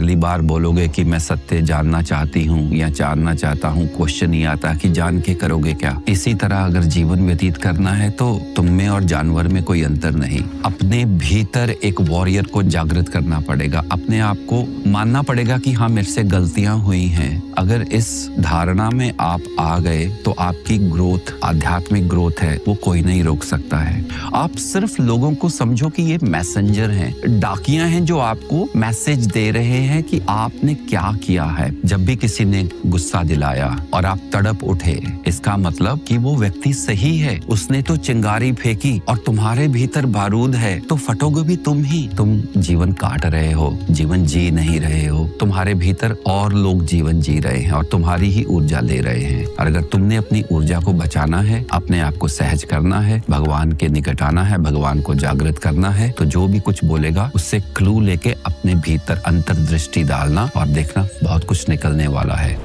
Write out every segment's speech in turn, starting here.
अगली बार बोलोगे कि मैं सत्य जानना चाहती हूँ या जानना चाहता हूँ, क्वेश्चन ही आता कि जान के करोगे क्या। इसी तरह अगर जीवन व्यतीत करना है तो तुम में और जानवर में कोई अंतर नहीं। अपने भीतर एक वॉरियर को जागृत करना पड़ेगा, अपने आप को मानना पड़ेगा कि हाँ मेरे से गलतियां हुई हैं। अगर इस धारणा में आप आ गए तो आपकी ग्रोथ, आध्यात्मिक ग्रोथ है, वो कोई नहीं रोक सकता है। आप सिर्फ लोगों को समझो कि ये मैसेंजर हैं, डाकियां हैं जो आपको मैसेज दे रहे हैं कि आपने क्या किया है। जब भी किसी ने गुस्सा दिलाया और आप तड़प उठे, इसका मतलब कि वो व्यक्ति सही है, उसने तो चिंगारी फेंकी और तुम्हारे भीतर बारूद है, तो फटोगे भी तुम ही। तुम जीवन काट रहे हो, जीवन जी नहीं रहे हो। तुम्हारे भीतर और लोग जीवन जी रहे हैं और तुम्हारी ही ऊर्जा ले रहे हैं। और अगर तुमने अपनी ऊर्जा को बचाना है, अपने आप को सहज करना है, भगवान के निकट आना है, भगवान को जागृत करना है, तो जो भी कुछ बोलेगा उससे क्लू लेके अपने भीतर अंतर्दृष्टि डालना और देखना बहुत कुछ निकलने वाला है।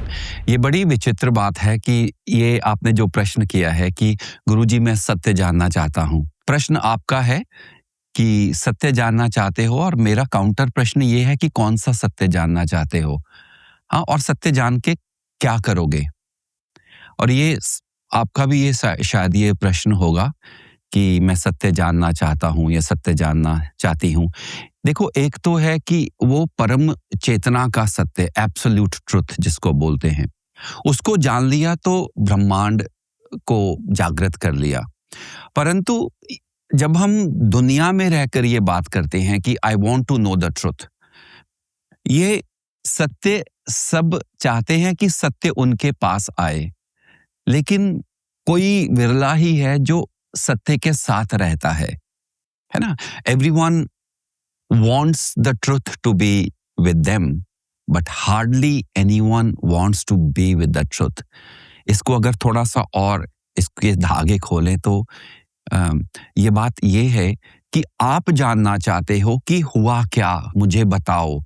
ये बड़ी विचित्र बात है कि ये आपने जो प्रश्न किया है कि गुरुजी मैं सत्य जानना चाहता हूँ। प्रश्न आपका है कि सत्य जानना चाहते हो और मेरा काउंटर प्रश्न ये है कि कौन सा सत्य जानना चाहते हो। हाँ, और सत्य जान के क्या करोगे। और ये आपका भी ये शायद ये प्रश्न होगा कि मैं सत्य जानना चाहता हूँ या सत्य जानना चाहती हूँ। देखो, एक तो है कि वो परम चेतना का सत्य, एब्सोल्यूट ट्रुथ जिसको बोलते हैं, उसको जान लिया तो ब्रह्मांड को जागृत कर लिया। परंतु जब हम दुनिया में रहकर ये बात करते हैं कि I want to know the truth, ये सत्य सब चाहते हैं कि सत्य उनके पास आए, लेकिन कोई विरला ही है जो सत्य के साथ रहता है ना। Everyone wants the truth to be with them, but hardly anyone wants to be with the truth. इसको अगर थोड़ा सा और इसके धागे खोलें तो ये बात ये है कि आप जानना चाहते हो कि हुआ क्या, मुझे बताओ।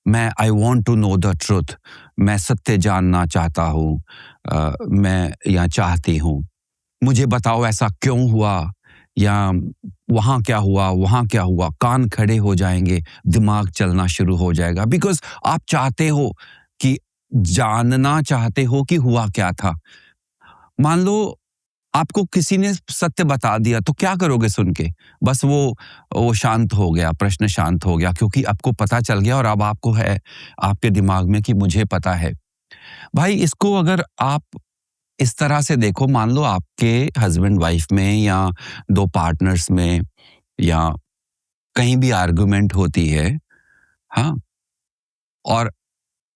मैं I want to know the truth, मैं सत्य जानना चाहता हूँ, मैं या चाहती हूँ, मुझे बताओ ऐसा क्यों हुआ, या वहाँ क्या हुआ, वहाँ क्या हुआ। कान खड़े हो जाएंगे, दिमाग चलना शुरू हो जाएगा, बिकॉज आप चाहते हो कि जानना चाहते हो कि हुआ क्या था। मान लो आपको किसी ने सत्य बता दिया तो क्या करोगे सुन के? बस वो शांत हो गया, प्रश्न शांत हो गया, क्योंकि आपको पता चल गया और अब आपको है आपके दिमाग में कि मुझे पता है। भाई, इसको अगर आप इस तरह से देखो, मान लो आपके हस्बैंड वाइफ में या दो पार्टनर्स में या कहीं भी आर्गुमेंट होती है, हाँ, और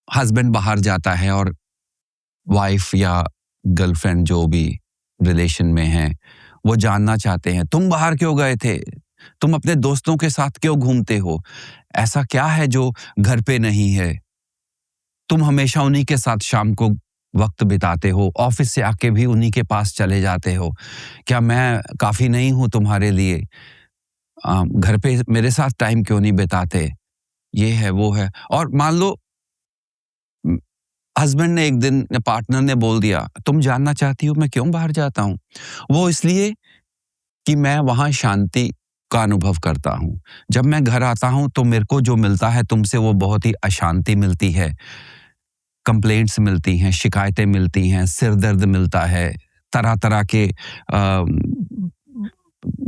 हस्बैंड बाहर जाता है और वाइफ या गर्लफ्रेंड जो भी रिलेशन में है वो जानना चाहते हैं तुम बाहर क्यों गए थे, तुम अपने दोस्तों के साथ क्यों घूमते हो, ऐसा क्या है जो घर पे नहीं है, तुम हमेशा उन्हीं के साथ शाम को वक्त बिताते हो, ऑफिस से आके भी उन्हीं के पास चले जाते हो, क्या मैं काफी नहीं हूं तुम्हारे लिए, घर पे मेरे साथ टाइम क्यों नहीं बिताते, ये है वो है। और मान लो हस्बैंड ने एक दिन पार्टनर ने बोल दिया तुम जानना चाहती हो मैं क्यों बाहर जाता हूं, वो इसलिए कि मैं वहां शांति का अनुभव करता हूं। जब मैं घर आता हूं तो मेरे को जो मिलता है तुमसे वो बहुत ही अशांति मिलती है, कंप्लेंट्स मिलती हैं, शिकायतें मिलती हैं, सिर दर्द मिलता है, तरह तरह के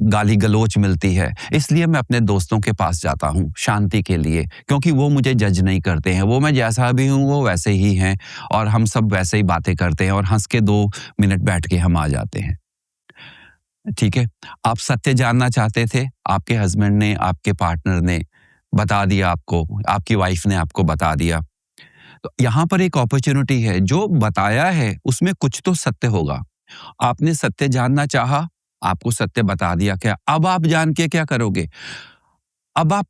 गाली गलोच मिलती है। इसलिए मैं अपने दोस्तों के पास जाता हूँ शांति के लिए, क्योंकि वो मुझे जज नहीं करते हैं, वो मैं जैसा भी हूँ वो वैसे ही हैं और हम सब वैसे ही बातें करते हैं और हंस के 2 मिनट बैठ के हम आ जाते हैं। ठीक है, आप सत्य जानना चाहते थे, आपके हस्बैंड ने, आपके पार्टनर ने बता दिया आपको, आपकी वाइफ ने आपको बता दिया, तो यहाँ पर एक अपॉर्चुनिटी है। जो बताया है उसमें कुछ तो सत्य होगा। आपने सत्य जानना चाहा, आपको सत्य बता दिया, क्या अब आप जान के क्या करोगे? अब आप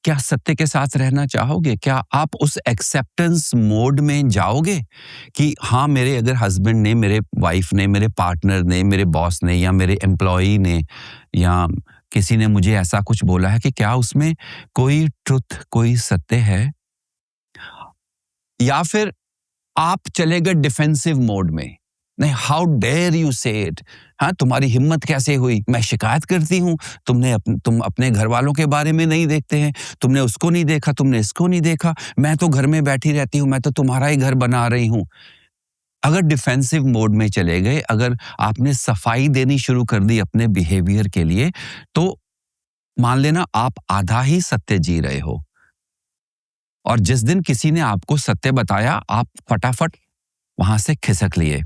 क्या सत्य के साथ रहना चाहोगे? क्या आप उस एक्सेप्टेंस मोड में जाओगे कि हाँ, मेरे अगर हस्बैंड ने, मेरे वाइफ ने, मेरे पार्टनर ने, मेरे बॉस ने या मेरे एम्प्लॉई ने या किसी ने मुझे ऐसा कुछ बोला है, कि क्या उसमें कोई ट्रुथ, कोई सत्य है? या फिर आप चले गए डिफेंसिव मोड में नहीं, हाउ डेयर यू से इट। हाँ, तुम्हारी हिम्मत कैसे हुई? मैं शिकायत करती हूँ, तुम अपने घर वालों के बारे में नहीं देखते हैं, तुमने उसको नहीं देखा, तुमने इसको नहीं देखा, मैं तो घर में बैठी रहती हूँ, मैं तो तुम्हारा ही घर बना रही हूँ। अगर डिफेंसिव मोड में चले गए, अगर आपने सफाई देनी शुरू कर दी अपने बिहेवियर के लिए, तो मान लेना आप आधा ही सत्य जी रहे हो। और जिस दिन किसी ने आपको सत्य बताया, आप फटाफट वहां से खिसक लिए।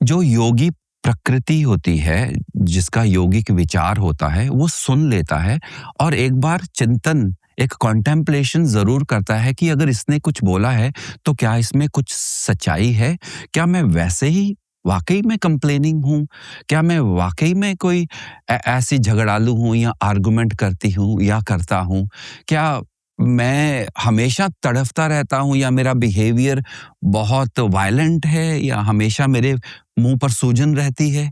जो योगी प्रकृति होती है, जिसका योगिक विचार होता है, वो सुन लेता है और एक बार चिंतन, एक कॉन्टेम्पलेशन जरूर करता है कि अगर इसने कुछ बोला है तो क्या इसमें कुछ सच्चाई है? क्या मैं वैसे ही वाकई में कंप्लेनिंग हूँ? क्या मैं वाकई में कोई ऐसी झगड़ालू हूँ या आर्गुमेंट करती हूँ या करता हूँ? क्या मैं हमेशा तड़फता रहता हूँ या मेरा बिहेवियर बहुत वायलेंट है या हमेशा मेरे मुंह पर सूजन रहती है?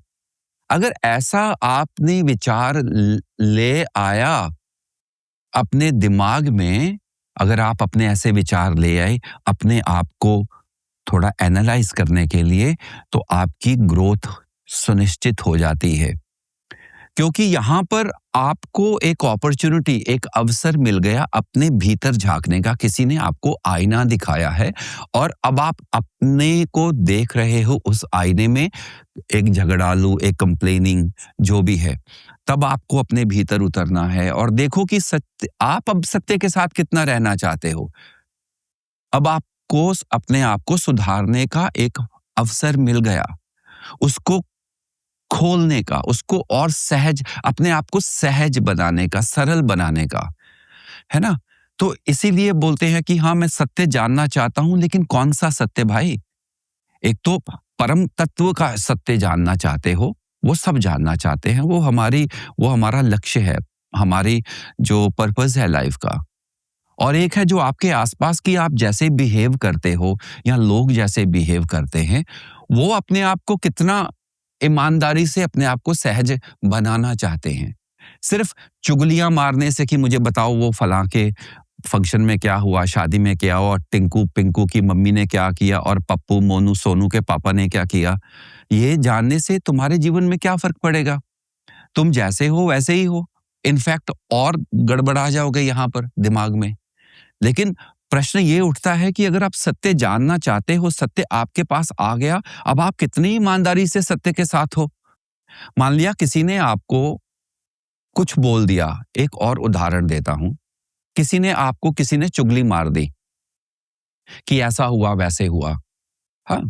अगर ऐसा आपने विचार ले आया अपने दिमाग में, अगर आप अपने ऐसे विचार ले आए अपने आप को थोड़ा एनालाइज करने के लिए, तो आपकी ग्रोथ सुनिश्चित हो जाती है। क्योंकि यहाँ पर आपको एक अपॉर्चुनिटी, एक अवसर मिल गया अपने भीतर झांकने का। किसी ने आपको आईना दिखाया है और अब आप अपने को देख रहे हो उस आईने में, एक झगड़ालू, एक कंप्लेनिंग जो भी है। तब आपको अपने भीतर उतरना है और देखो कि सत्य, आप अब सत्य के साथ कितना रहना चाहते हो। अब आपको अपने आप को सुधारने का एक अवसर मिल गया, उसको खोलने का, उसको और सहज, अपने आप को सहज बनाने का, सरल बनाने का, है ना? तो इसीलिए बोलते हैं कि हाँ, मैं सत्य जानना चाहता हूं, लेकिन कौन सा सत्य भाई? एक तो परम तत्व का सत्य जानना चाहते हो, वो सब जानना चाहते हैं, वो हमारा लक्ष्य है, हमारी जो पर्पस है लाइफ का। और एक है जो आपके आसपास की आप जैसे बिहेव करते हो या लोग जैसे बिहेव करते हैं, वो अपने आप को कितना ईमानदारी से अपने आप को सहज बनाना चाहते हैं। सिर्फ चुगलियां मारने से कि मुझे बताओ वो फलां के फंक्शन में क्या हुआ, शादी में क्या हुआ, टिंकू पिंकू की मम्मी ने क्या किया और पप्पू मोनू सोनू के पापा ने क्या किया, ये जानने से तुम्हारे जीवन में क्या फर्क पड़ेगा? तुम जैसे हो वैसे ही हो। इनफैक्ट और गड़बड़ा जाओगे यहाँ पर दिमाग में। लेकिन प्रश्न ये उठता है कि अगर आप सत्य जानना चाहते हो, सत्य आपके पास आ गया, अब आप कितनी ईमानदारी से सत्य के साथ हो? मान लिया किसी ने आपको कुछ बोल दिया, एक और उदाहरण देता हूं। किसी ने चुगली मार दी कि ऐसा हुआ वैसे हुआ, हाँ।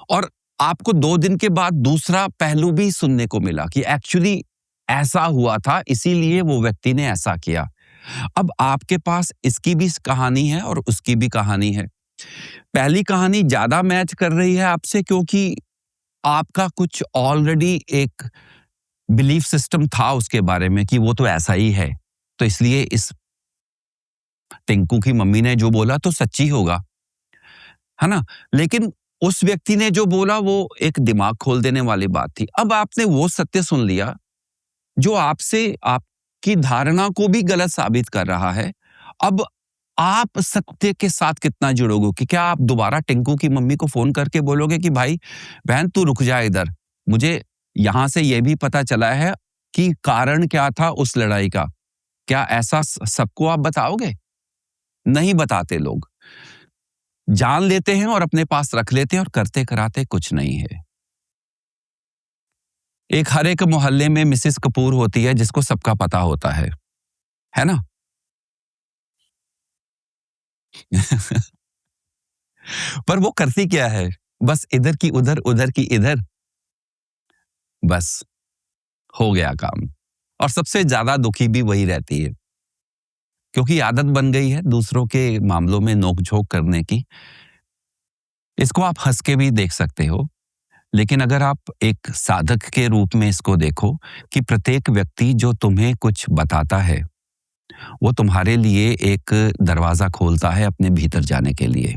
और आपको 2 दिन के बाद दूसरा पहलू भी सुनने को मिला कि एक्चुअली ऐसा हुआ था, इसीलिए वो व्यक्ति ने ऐसा किया। अब आपके पास इसकी भी कहानी है और उसकी भी कहानी है। पहली कहानी ज्यादा मैच कर रही है आपसे क्योंकि आपका कुछ ऑलरेडी एक बिलीफ सिस्टम था उसके बारे में कि वो तो ऐसा ही है, तो इसलिए इस टिंकू की मम्मी ने जो बोला तो सच्ची होगा, है ना? लेकिन उस व्यक्ति ने जो बोला वो एक दिमाग खोल देने वाली बात थी। अब आपने वो सत्य सुन लिया जो आपसे आपकी धारणा को भी गलत साबित कर रहा है। अब आप सत्य के साथ कितना जुड़ोगे कि क्या आप दोबारा टिंकू की मम्मी को फोन करके बोलोगे कि भाई बहन तू रुक जा इधर, मुझे यहां से यह भी पता चला है कि कारण क्या था उस लड़ाई का। क्या ऐसा सबको आप बताओगे? नहीं बताते लोग। जान लेते हैं और अपने पास रख लेते हैं और करते कराते कुछ नहीं है। एक हर एक मोहल्ले में मिसेस कपूर होती है जिसको सबका पता होता है ना? पर वो करती क्या है? बस इधर की उधर, उधर की इधर, बस हो गया काम। और सबसे ज्यादा दुखी भी वही रहती है क्योंकि आदत बन गई है दूसरों के मामलों में नोक-झोंक करने की। इसको आप हंस के भी देख सकते हो, लेकिन अगर आप एक साधक के रूप में इसको देखो कि प्रत्येक व्यक्ति जो तुम्हें कुछ बताता है, वो तुम्हारे लिए एक दरवाजा खोलता है अपने भीतर जाने के लिए,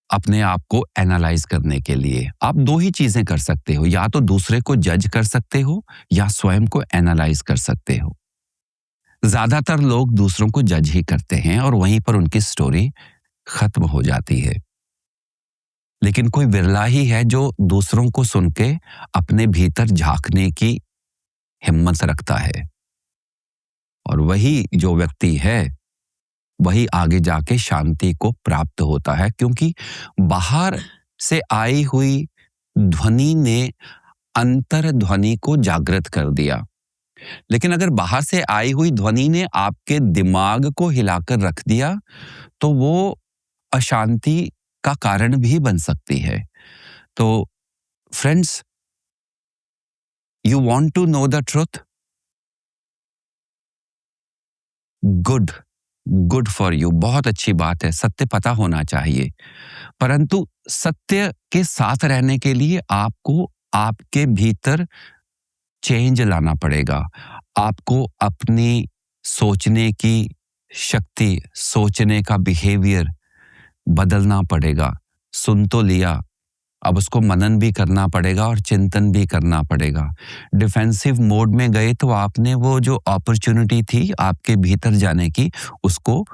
अपने आप को एनालाइज करने के लिए। आप 2 ही चीजें कर सकते हो, या तो दूसरे को जज कर सकते हो या स्वयं को एनालाइज कर सकते हो। ज्यादातर लोग दूसरों को जज ही करते हैं और वहीं पर उनकी स्टोरी खत्म हो जाती है। लेकिन कोई विरला ही है जो दूसरों को सुन के अपने भीतर झांकने की हिम्मत रखता है। और वही जो व्यक्ति है, वही आगे जाके शांति को प्राप्त होता है, क्योंकि बाहर से आई हुई ध्वनि ने अंतर ध्वनि को जागृत कर दिया। लेकिन अगर बाहर से आई हुई ध्वनि ने आपके दिमाग को हिलाकर रख दिया, तो वो अशांति का कारण भी बन सकती है। तो friends, you want to know the truth? Good, good for you, बहुत अच्छी बात है, सत्य पता होना चाहिए। परंतु सत्य के साथ रहने के लिए आपको आपके भीतर चेंज लाना पड़ेगा। आपको अपनी सोचने की शक्ति, सोचने का बिहेवियर बदलना पड़ेगा। सुन तो लिया, अब उसको मनन भी करना पड़ेगा और चिंतन भी करना पड़ेगा। डिफेंसिव मोड में गए तो आपने वो जो अपॉर्चुनिटी थी आपके भीतर जाने की, उसको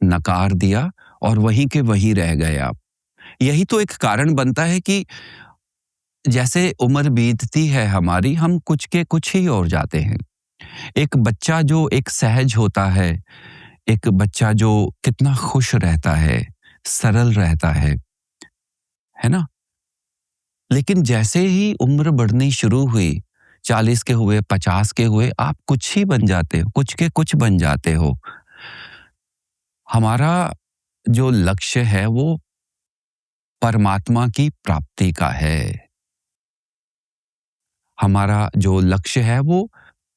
नकार दिया और वहीं के वहीं रह गए आप। यही तो एक कारण बनता है कि जैसे उम्र बीतती है हमारी, हम कुछ के कुछ ही और जाते हैं। एक बच्चा जो एक सहज होता है, एक बच्चा जो कितना खुश रहता है, सरल रहता है ना? लेकिन जैसे ही उम्र बढ़नी शुरू हुई, 40 के हुए, 50 के हुए, आप कुछ ही बन जाते हो, कुछ के कुछ बन जाते हो। हमारा जो लक्ष्य है वो परमात्मा की प्राप्ति का है। हमारा जो लक्ष्य है वो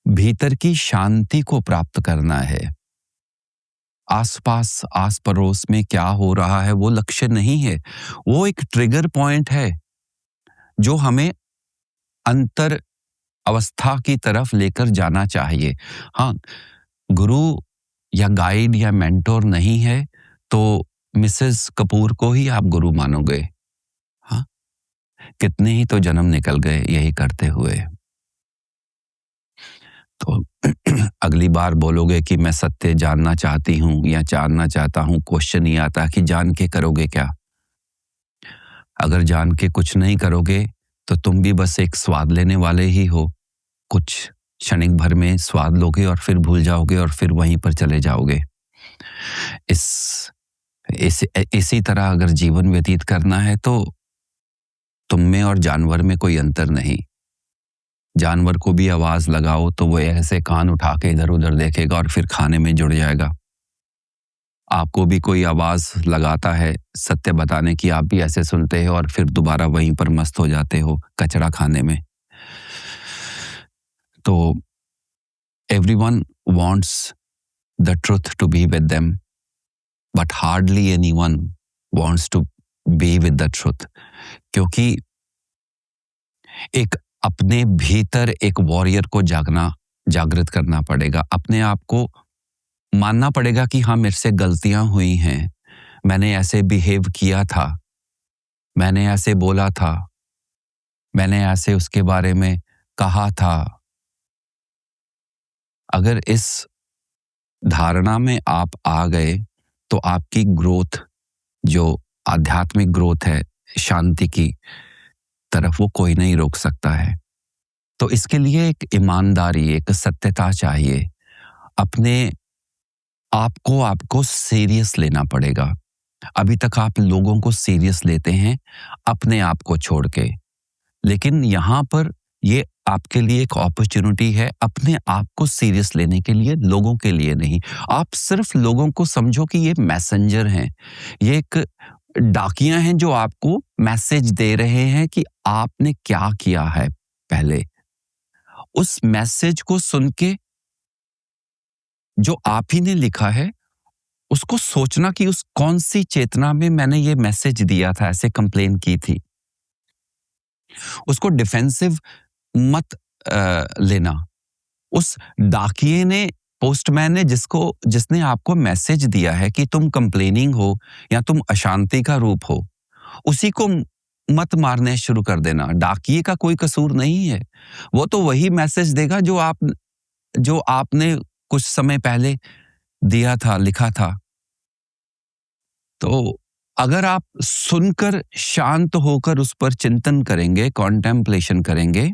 भीतर की शांति को प्राप्त करना है। आसपास, आस पड़ोस में क्या हो रहा है वो लक्ष्य नहीं है। वो एक ट्रिगर पॉइंट है जो हमें अंतर अवस्था की तरफ लेकर जाना चाहिए। हाँ, गुरु या गाइड या मेंटोर नहीं है तो मिसेस कपूर को ही आप गुरु मानोगे। हाँ, कितने ही तो जन्म निकल गए यही करते हुए। तो अगली बार बोलोगे कि मैं सत्य जानना चाहती हूँ या जानना चाहता हूँ, क्वेश्चन ही आता कि जान के करोगे क्या? अगर जान के कुछ नहीं करोगे तो तुम भी बस एक स्वाद लेने वाले ही हो। कुछ क्षणिक भर में स्वाद लोगे और फिर भूल जाओगे और फिर वहीं पर चले जाओगे। इसी तरह अगर जीवन व्यतीत करना है तो तुम में और जानवर में कोई अंतर नहीं। जानवर को भी आवाज लगाओ तो वो ऐसे कान उठा के इधर उधर देखेगा और फिर खाने में जुड़ जाएगा। आपको भी कोई आवाज लगाता है सत्य बताने की, आप भी ऐसे सुनते हो और फिर दोबारा वहीं पर मस्त हो जाते हो कचरा खाने में। तो everyone wants the truth to be with them, but hardly anyone wants to be with the truth, क्योंकि एक अपने भीतर एक वॉरियर को जागृत करना पड़ेगा। अपने आप को मानना पड़ेगा कि हाँ, मेरे से गलतियां हुई हैं, मैंने ऐसे बिहेव किया था, मैंने ऐसे बोला था, मैंने ऐसे उसके बारे में कहा था। अगर इस धारणा में आप आ गए तो आपकी ग्रोथ, जो आध्यात्मिक ग्रोथ है शांति की तरफ, वो कोई नहीं रोक सकता है। तो इसके लिए एक ईमानदारी, एक सत्यता चाहिए। अपने आपको सीरियस लेना पड़ेगा। अभी तक आप लोगों को सीरियस लेते हैं अपने आप को छोड़ के, लेकिन यहाँ पर ये आपके लिए एक अपॉर्चुनिटी है अपने आप को सीरियस लेने के लिए, लोगों के लिए नहीं। आप सिर्फ लोगों को समझो कि ये मैसेंजर हैं, ये एक डाकियां हैं जो आपको मैसेज दे रहे हैं कि आपने क्या किया है पहले। उस मैसेज को सुन के जो आप ही ने लिखा है उसको सोचना कि उस कौन सी चेतना में मैंने ये मैसेज दिया था, ऐसे कंप्लेन की थी। उसको डिफेंसिव मत लेना। उस डाकिये ने, पोस्टमैन ने जिसने आपको मैसेज दिया है कि तुम कंप्लेनिंग हो या तुम अशांति का रूप हो, उसी को मत मारने शुरू कर देना। डाकिये का कोई कसूर नहीं है। वो तो वही मैसेज देगा जो आपने कुछ समय पहले दिया था, लिखा था। तो अगर आप सुनकर शांत होकर उस पर चिंतन करेंगे, कॉन्टेम्पलेशन करेंगे,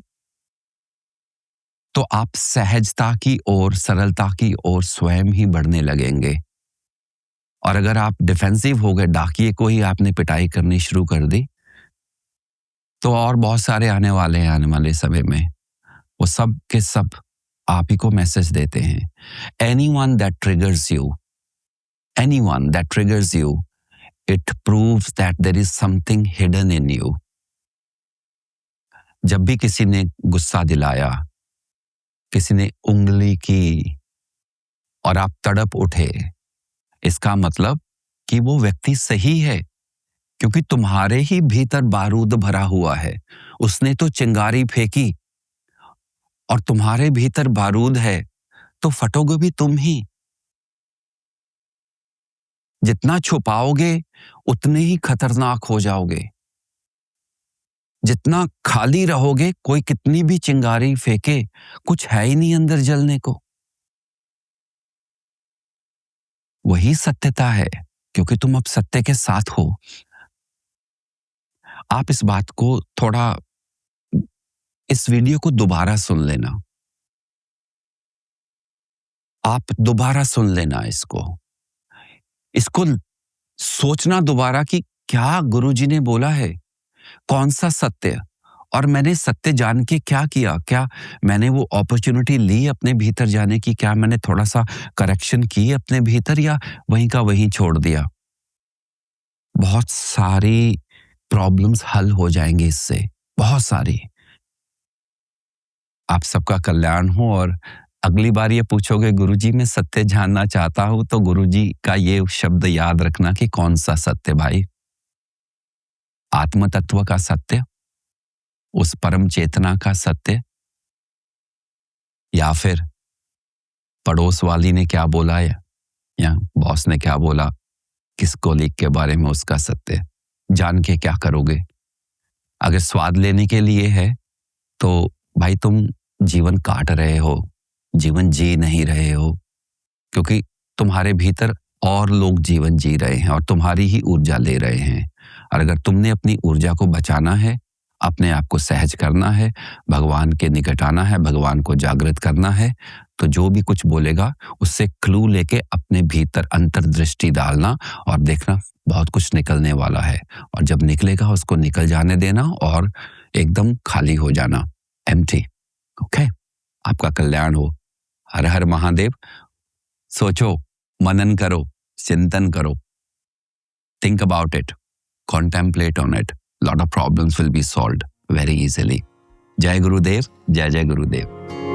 तो आप सहजता की ओर, सरलता की ओर स्वयं ही बढ़ने लगेंगे। और अगर आप डिफेंसिव हो गए, डाकिए को ही आपने पिटाई करनी शुरू कर दी, तो और बहुत सारे आने वाले हैं आने वाले समय में, वो सब के सब आप ही को मैसेज देते हैं। Anyone that triggers you, anyone that triggers you, it proves that there is something hidden in you. जब भी किसी ने गुस्सा दिलाया, किसी ने उंगली की और आप तड़प उठे, इसका मतलब कि वो व्यक्ति सही है, क्योंकि तुम्हारे ही भीतर बारूद भरा हुआ है। उसने तो चिंगारी फेंकी और तुम्हारे भीतर बारूद है, तो फटोगे भी तुम ही। जितना छुपाओगे उतने ही खतरनाक हो जाओगे। जितना खाली रहोगे, कोई कितनी भी चिंगारी फेंके, कुछ है ही नहीं अंदर जलने को। वही सत्यता है, क्योंकि तुम अब सत्य के साथ हो। आप इस बात को थोड़ा, इस वीडियो को दोबारा सुन लेना। आप दोबारा सुन लेना इसको सोचना दोबारा कि क्या गुरुजी ने बोला है, कौन सा सत्य, और मैंने सत्य जान के क्या किया। क्या मैंने वो अपॉर्चुनिटी ली अपने भीतर जाने की? क्या मैंने थोड़ा सा करेक्शन की अपने भीतर, या वहीं का वहीं छोड़ दिया? बहुत सारी प्रॉब्लम्स हल हो जाएंगी इससे, बहुत सारी। आप सबका कल्याण हो। और अगली बार ये पूछोगे गुरुजी मैं सत्य जानना चाहता हूं, तो गुरुजी का ये शब्द याद रखना कि कौन सा सत्य भाई? आत्म तत्व का सत्य, उस परम चेतना का सत्य, या फिर पड़ोस वाली ने क्या बोला या बॉस ने क्या बोला, किस कोलीग के बारे में, उसका सत्य जान के क्या करोगे? अगर स्वाद लेने के लिए है तो भाई तुम जीवन काट रहे हो, जीवन जी नहीं रहे हो, क्योंकि तुम्हारे भीतर और लोग जीवन जी रहे हैं और तुम्हारी ही ऊर्जा ले रहे हैं। और अगर तुमने अपनी ऊर्जा को बचाना है, अपने आप को सहज करना है, भगवान के निकट आना है, भगवान को जागृत करना है, तो जो भी कुछ बोलेगा उससे क्लू लेके अपने भीतर अंतर्दृष्टि डालना और देखना बहुत कुछ निकलने वाला है। और जब निकलेगा उसको निकल जाने देना और एकदम खाली हो जाना, एम्प्टी। ओके, आपका कल्याण हो। हर हर महादेव। सोचो, मनन करो, चिंतन करो, think about it, contemplate on it. Lot of problems will be solved very easily. जय गुरुदेव, जय जय गुरुदेव।